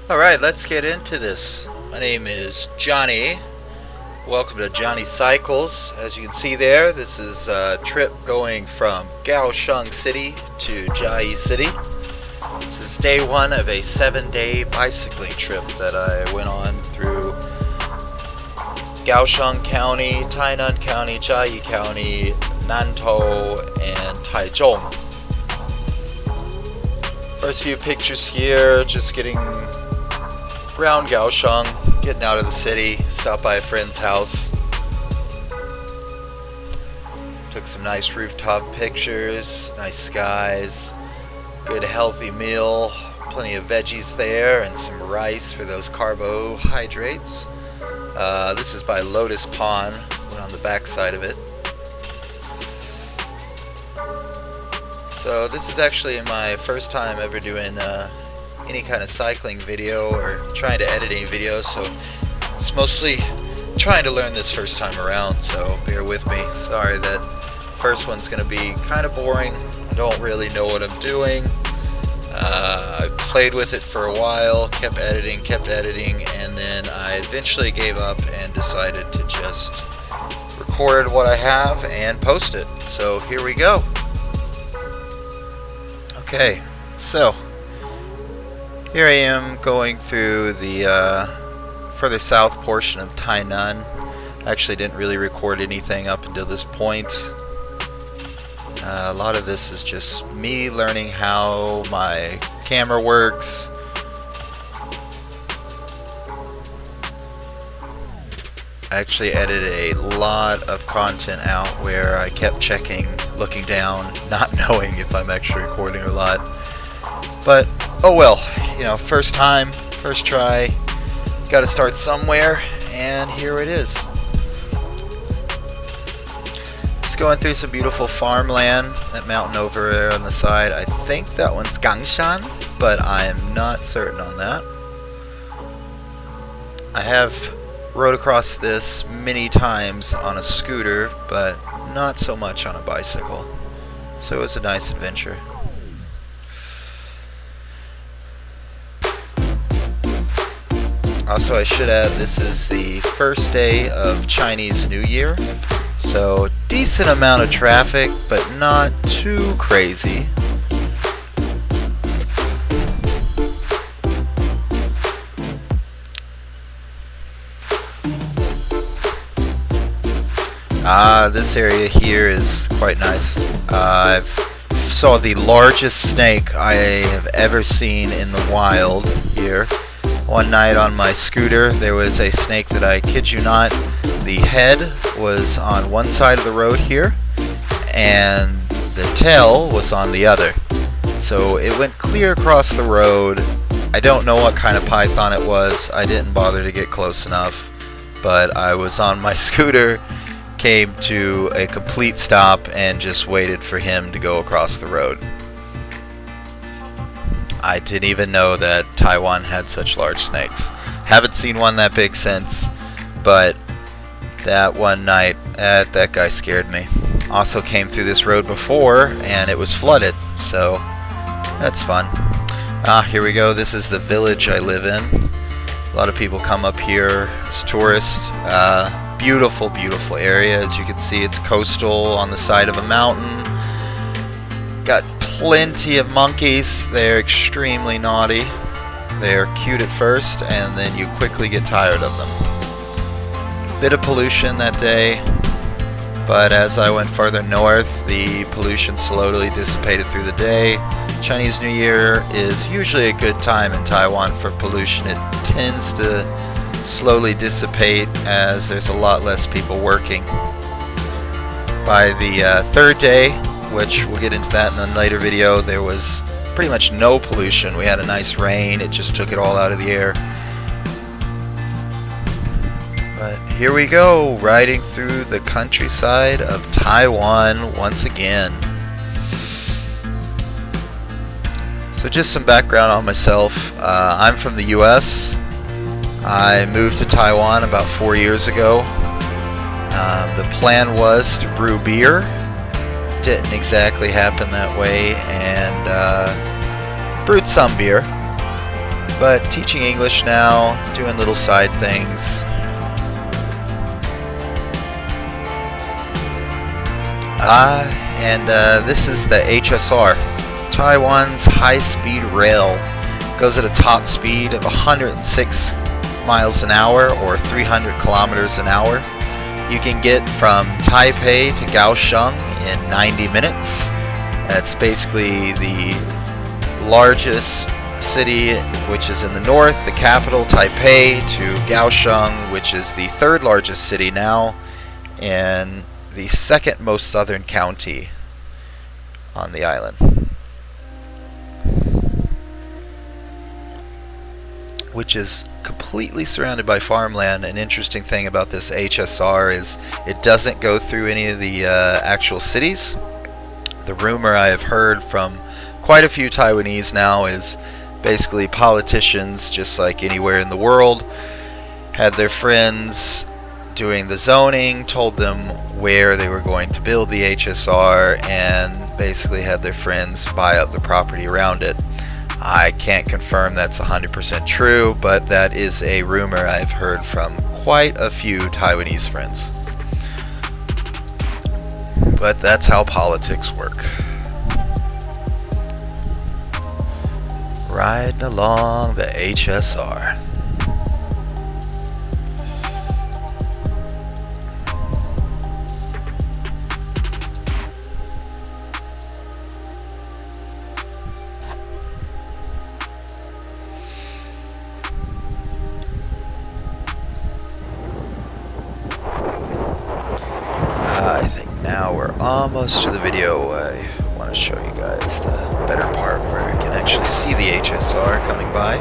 Alright, let's get into this. My name is Johnny. Welcome to Johnny Cycles. As you can see there, this is a trip going from Kaohsiung City to Chiayi City. This is day one of a 7-day bicycling trip that I went on through Kaohsiung County, Tainan County, Chiayi County, Nantou, and Taichung. First few pictures here, just getting around Kaohsiung, getting out of the city, stopped by a friend's house. Took some nice rooftop pictures, nice skies, good healthy meal, plenty of veggies there, and some rice for those carbohydrates. This is by Lotus Pond, went on the back side of it. So this is actually my first time ever doing any kind of cycling video or trying to edit any videos, so it's mostly trying to learn this first time around, so bear with me. Sorry that first one's going to be kind of boring. I don't really know what I'm doing. I played with it for a while, kept editing, and then I eventually gave up and decided to just record what I have and post it. So here we go. Okay, so here I am going through the further south portion of Tainan. I actually didn't really record anything up until this point. A lot of this is just me learning how my camera works. I actually edited a lot of content out where I kept checking, looking down, not knowing if I'm actually recording or not. But oh well, you know, first time, first try, gotta start somewhere, and here it is. Just going through some beautiful farmland, that mountain over there on the side. I think that one's Gangshan, but I am not certain on that. I have rode across this many times on a scooter, but not so much on a bicycle. So it was a nice adventure. Also, I should add, this is the first day of Chinese New Year, so decent amount of traffic, but not too crazy. This area here is quite nice. I've saw the largest snake I have ever seen in the wild here. One night on my scooter, there was a snake that, I kid you not, the head was on one side of the road here, and the tail was on the other. So it went clear across the road. I don't know what kind of python it was. I didn't bother to get close enough, but I was on my scooter, came to a complete stop, and just waited for him to go across the road. I didn't even know that Taiwan had such large snakes. Haven't seen one that big since, but that one night, that guy scared me. Also came through this road before, and it was flooded, so that's fun. Here we go. This is the village I live in. A lot of people come up here as tourists. Beautiful, beautiful area. As you can see, it's coastal on the side of a mountain. Got plenty of monkeys. They're extremely naughty. They're cute at first, and then you quickly get tired of them. Bit of pollution that day, but as I went further north, the pollution slowly dissipated through the day. Chinese New Year is usually a good time in Taiwan for pollution. It tends to slowly dissipate as there's a lot less people working. By the third day, which we'll get into that in a later video, there was pretty much no pollution. We had a nice rain, it just took it all out of the air. But here we go, riding through the countryside of Taiwan once again. So just some background on myself. I'm from the US. I moved to Taiwan about 4 years ago. The plan was to brew beer. Didn't exactly happen that way, and brewed some beer. but teaching English now, doing little side things. And this is the HSR, Taiwan's high-speed rail. Goes at a top speed of 106 miles an hour or 300 kilometers an hour. You can get from Taipei to Kaohsiung in 90 minutes. That's basically the largest city, which is in the north, the capital, Taipei, to Kaohsiung, which is the third largest city now, and the second most southern county on the island. Which is completely surrounded by farmland. An interesting thing about this HSR is it doesn't go through any of the actual cities. The rumor I have heard from quite a few Taiwanese now is basically politicians, just like anywhere in the world, had their friends doing the zoning, told them where they were going to build the HSR, and basically had their friends buy up the property around it. I can't confirm that's 100% true, but that is a rumor I've heard from quite a few Taiwanese friends. But that's how politics work. Riding along the HSR. I think now we're almost to the video. I want to show you guys the better part where you can actually see the HSR coming by.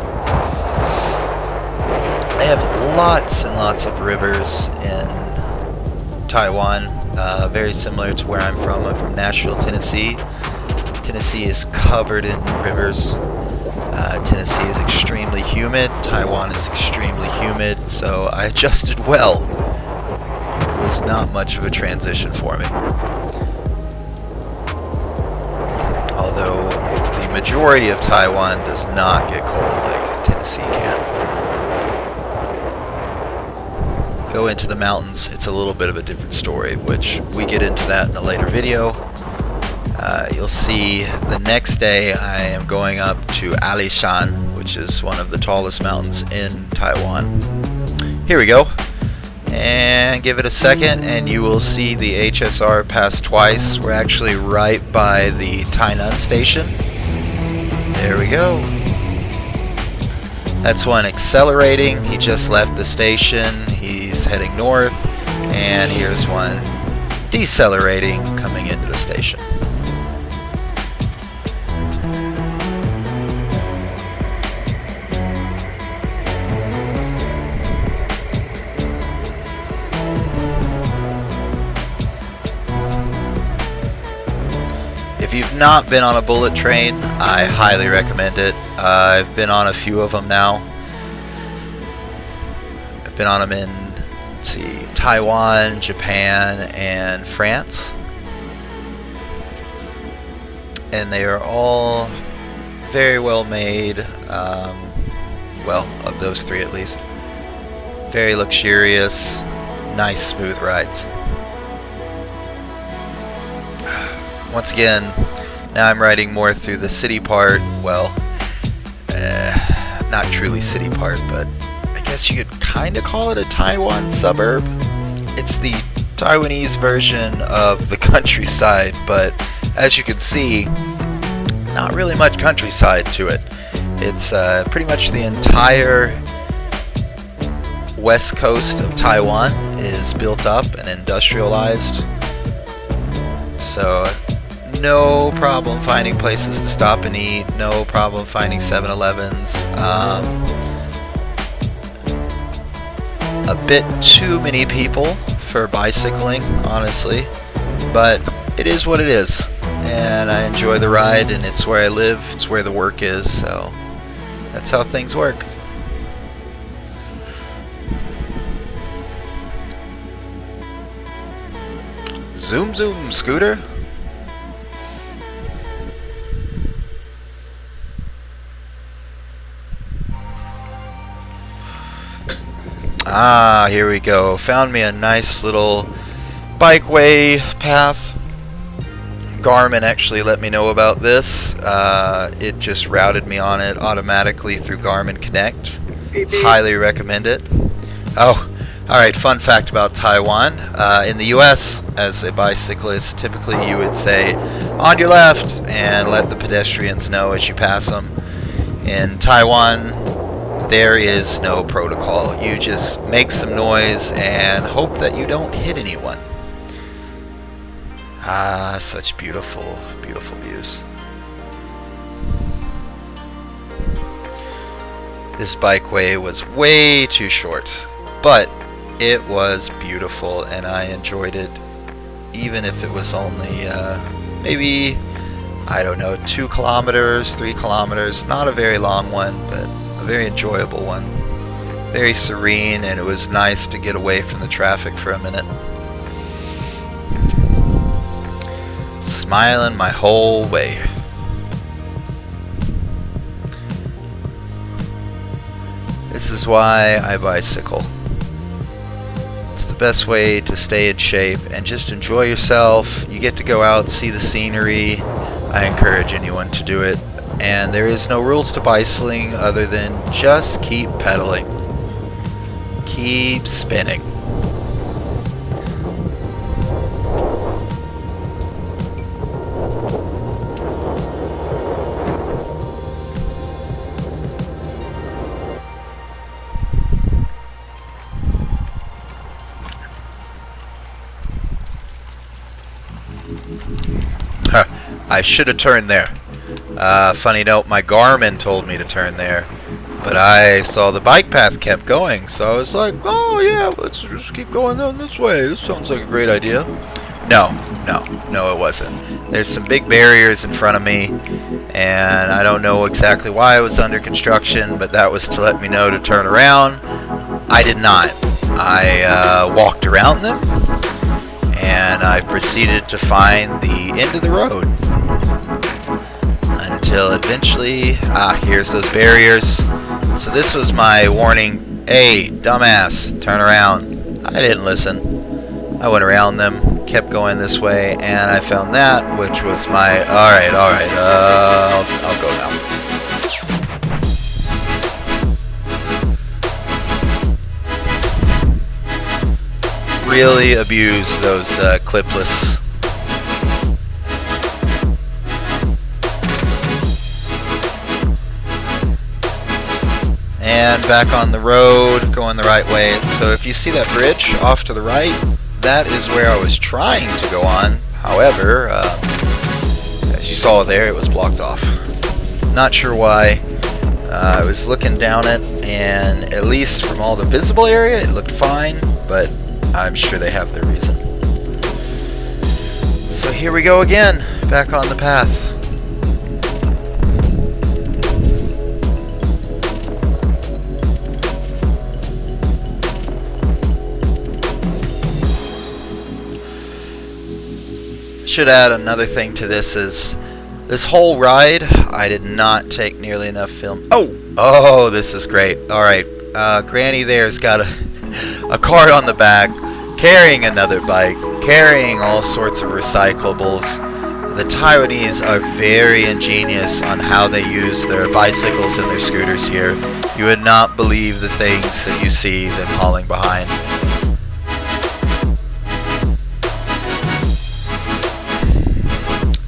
They have lots and lots of rivers in Taiwan, very similar to where I'm from. I'm from Nashville, Tennessee. Tennessee is covered in rivers. Tennessee is extremely humid. Taiwan is extremely humid, so I adjusted well. It was not much of a transition for me. Although the majority of Taiwan does not get cold like Tennessee can. Go into the mountains, it's a little bit of a different story, which we get into that in a later video. You'll see the next day I am going up to Alishan, which is one of the tallest mountains in Taiwan. Here we go. And give it a second and you will see the HSR pass twice. We're actually right by the Tainan station. There we go. That's one accelerating. He just left the station. He's heading north. And here's one decelerating coming into the station. If you've not been on a bullet train, I highly recommend it. I've been on a few of them now. I've been on them in, let's see, Taiwan, Japan, and France. And they are all very well made, well, of those three at least. Very luxurious, nice smooth rides. Once again, now I'm riding more through the city part. Well, not truly city part, but I guess you could kind of call it a Taiwan suburb. It's the Taiwanese version of the countryside, but as you can see, not really much countryside to it. It's pretty much the entire west coast of Taiwan is built up and industrialized. So no problem finding places to stop and eat, no problem finding 7-Elevens. A bit too many people for bicycling, honestly, but it is what it is, and I enjoy the ride, and it's where I live, it's where the work is, so that's how things work. Zoom zoom, scooter. Ah, here we go. Found me a nice little bikeway path. Garmin actually let me know about this. It just routed me on it automatically through Garmin Connect. Highly recommend it. Oh, alright, fun fact about Taiwan. In the US, as a bicyclist, typically you would say, on your left, and let the pedestrians know as you pass them. In Taiwan, there is no protocol. You just make some noise and hope that you don't hit anyone. Ah, such beautiful, beautiful views. This bikeway was way too short, but it was beautiful and I enjoyed it, even if it was only maybe, I don't know, 2 kilometers, 3 kilometers. Not a very long one, but a very enjoyable one. Very serene, and it was nice to get away from the traffic for a minute. Smiling my whole way. This is why I bicycle. It's the best way to stay in shape and just enjoy yourself. You get to go out, see the scenery. I encourage anyone to do it. And there is no rules to bicycling other than just keep pedaling. Keep spinning. I should have turned there. Funny note, my Garmin told me to turn there, but I saw the bike path kept going, so I was like, oh yeah, let's just keep going down this way. This sounds like a great idea. No, it wasn't. There's some big barriers in front of me, and I don't know exactly why it was under construction, but that was to let me know to turn around. I did not. I walked around them, and I proceeded to find the end of the road. Until eventually, here's those barriers. So this was my warning. Hey, dumbass, turn around. I didn't listen. I went around them, kept going this way, and I found that, which was my, alright, I'll go now. Really abuse those clipless. And back on the road, going the right way. So if you see that bridge off to the right, that is where I was trying to go on. However, as you saw there, it was blocked off. Not sure why. I was looking down it, and at least from all the visible area, it looked fine, but I'm sure they have their reason. So here we go again, back on the path. Should add another thing to this is this whole ride I did not take nearly enough film. Oh, this is great. Alright, Granny there's got a cart on the back, carrying another bike, carrying all sorts of recyclables. The Taiwanese are very ingenious on how they use their bicycles and their scooters here. You would not believe the things that you see them hauling behind.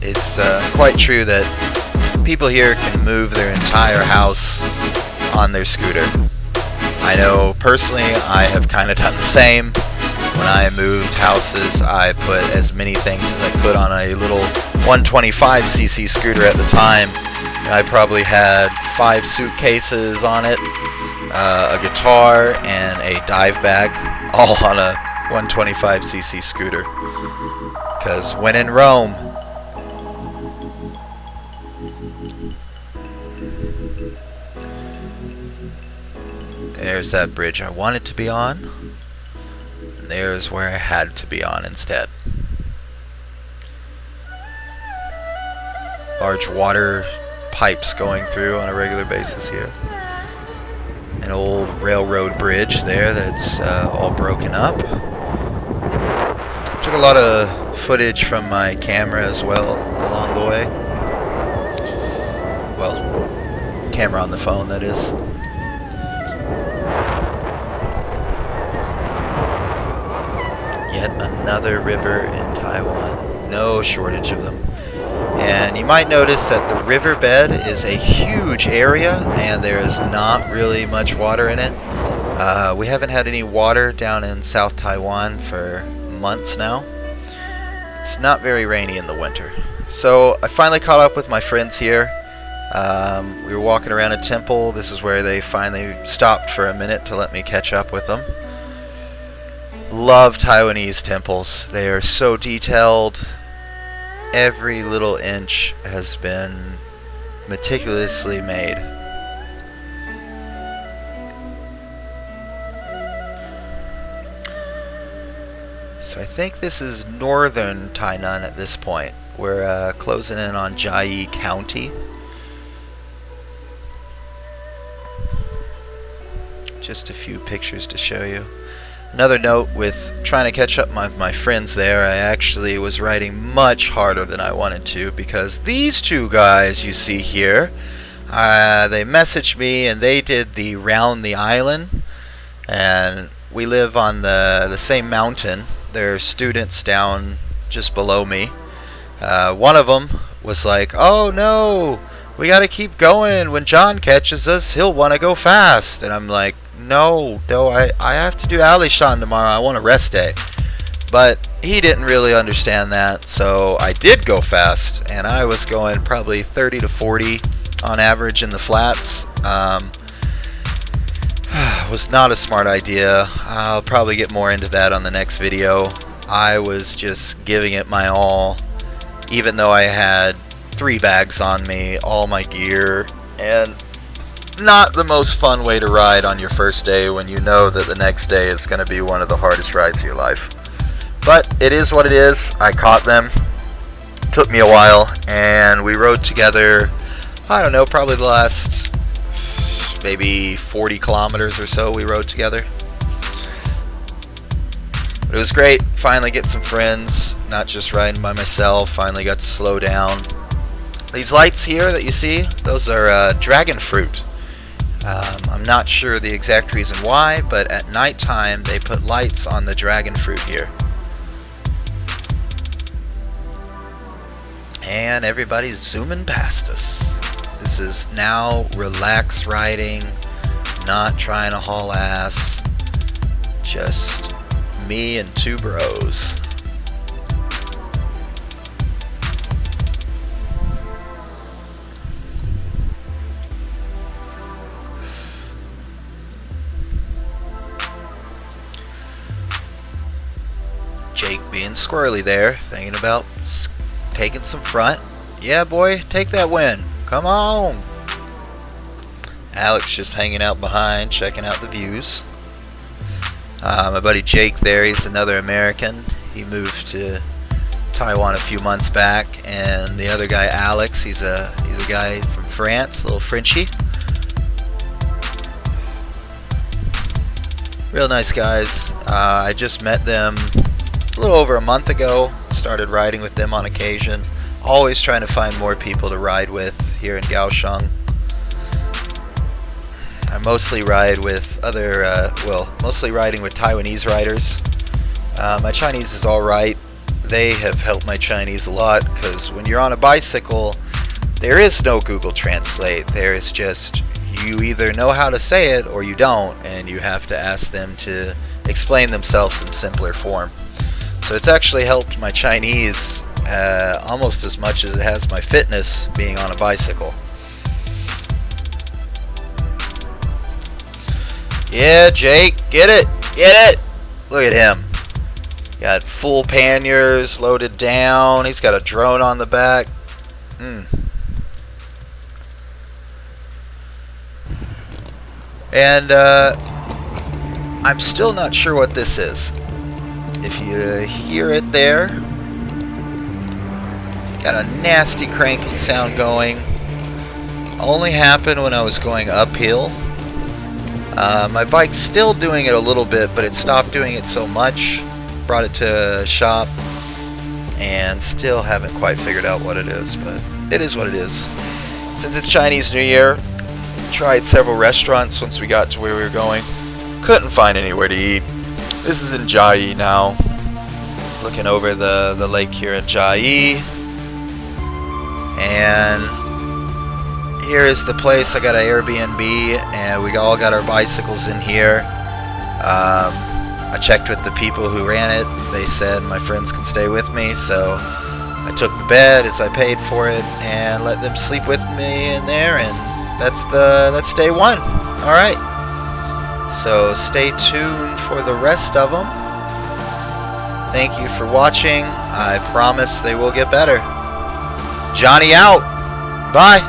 It's quite true that people here can move their entire house on their scooter. I know personally I have kind of done the same. When I moved houses, I put as many things as I could on a little 125cc scooter at the time. I probably had 5 suitcases on it, a guitar, and a dive bag, all on a 125cc scooter. Because when in Rome, there's that bridge I wanted to be on, and there's where I had to be on instead. Large water pipes going through on a regular basis here. And old railroad bridge there that's all broken up. Took a lot of footage from my camera as well along the way. Well, camera on the phone, that is. Yet another river in Taiwan. No shortage of them. And you might notice that the riverbed is a huge area and there is not really much water in it. We haven't had any water down in South Taiwan for months now. It's not very rainy in the winter. So I finally caught up with my friends here. We were walking around a temple. This is where they finally stopped for a minute to let me catch up with them. Love Taiwanese temples. They are so detailed. Every little inch has been meticulously made. So I think this is northern Tainan at this point. We're closing in on Jiayi County. Just a few pictures to show you. Another note with trying to catch up with my friends there, I actually was riding much harder than I wanted to because these two guys you see here, they messaged me and they did the round the island, and we live on the same mountain. They're students down just below me. One of them was like, "Oh no, we gotta keep going. When John catches us, he'll want to go fast." And I'm like, No, I have to do Alishan tomorrow. I want a rest day. But he didn't really understand that, so I did go fast, and I was going probably 30 to 40 on average in the flats. Was not a smart idea. I'll probably get more into that on the next video. I was just giving it my all, even though I had 3 bags on me, all my gear, and not the most fun way to ride on your first day when you know that the next day is going to be one of the hardest rides of your life. But it is what it is. I caught them. Took me a while, and we rode together, I don't know, probably the last maybe 40 kilometers or so we rode together. But it was great. Finally get some friends, not just riding by myself. Finally got to slow down. These lights here that you see, those are dragon fruit. I'm not sure the exact reason why, but at nighttime they put lights on the dragon fruit here. And everybody's zooming past us. This is now relaxed riding, not trying to haul ass. Just me and 2 bros. Jake being squirrely there, thinking about taking some front. Yeah, boy, take that win. Come on. Alex just hanging out behind, checking out the views. My buddy Jake there, he's another American. He moved to Taiwan a few months back. And the other guy, Alex, he's a guy from France, a little Frenchy. Real nice guys. I just met them a little over a month ago. Started riding with them on occasion. Always trying to find more people to ride with here in Kaohsiung. I mostly ride with mostly riding with Taiwanese riders. My Chinese is alright. They have helped my Chinese a lot because when you're on a bicycle, there is no Google Translate. There is just, you either know how to say it or you don't, and you have to ask them to explain themselves in simpler form. So it's actually helped my Chinese almost as much as it has my fitness being on a bicycle. Yeah, Jake, get it, get it. Look at him. Got full panniers loaded down. He's got a drone on the back. And I'm still not sure what this is. If you hear it there, got a nasty cranking sound going. Only happened when I was going uphill. My bike's still doing it a little bit, but it stopped doing it so much. Brought it to a shop and still haven't quite figured out what it is, but it is what it is. Since it's Chinese New Year, tried several restaurants once we got to where we were going. Couldn't find anywhere to eat. This is in Jiayi now. Looking over the lake here at Jiayi. And here is the place. I got an Airbnb and we all got our bicycles in here. I checked with the people who ran it. They said my friends can stay with me, so I took the bed as I paid for it and let them sleep with me in there, and that's day one. All right. So stay tuned for the rest of them. Thank you for watching. I promise they will get better. Johnny out. Bye.